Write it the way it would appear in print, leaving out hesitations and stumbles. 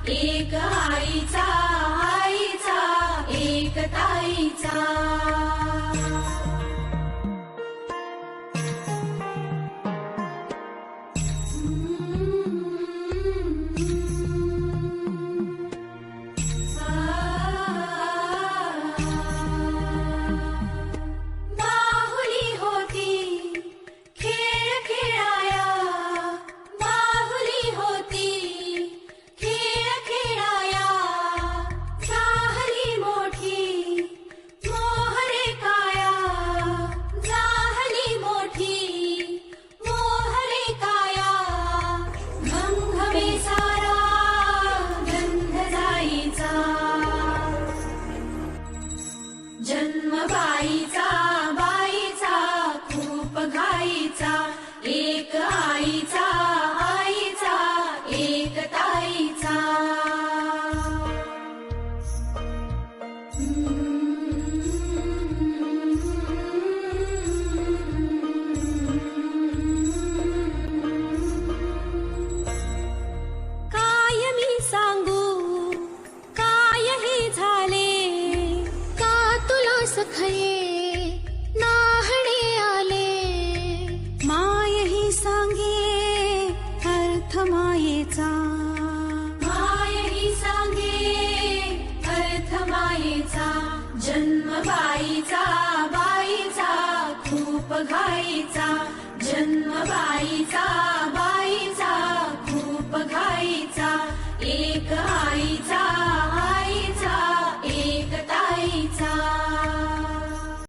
एक आईचा आईचा एक ताईचा। जन्म बाईचा बाईचा खूप घाईचा, एक आईचा आईचा एक ताईचा। काय मी सांगू काय हे झाले, सखये नाहणे आले। माय ही सांगे अर्थ मायेचा, माय ही सांगे अर्थ मायेचा। जन्म बाईचा बाईचा खूप घाईचा, जन्म बाईचा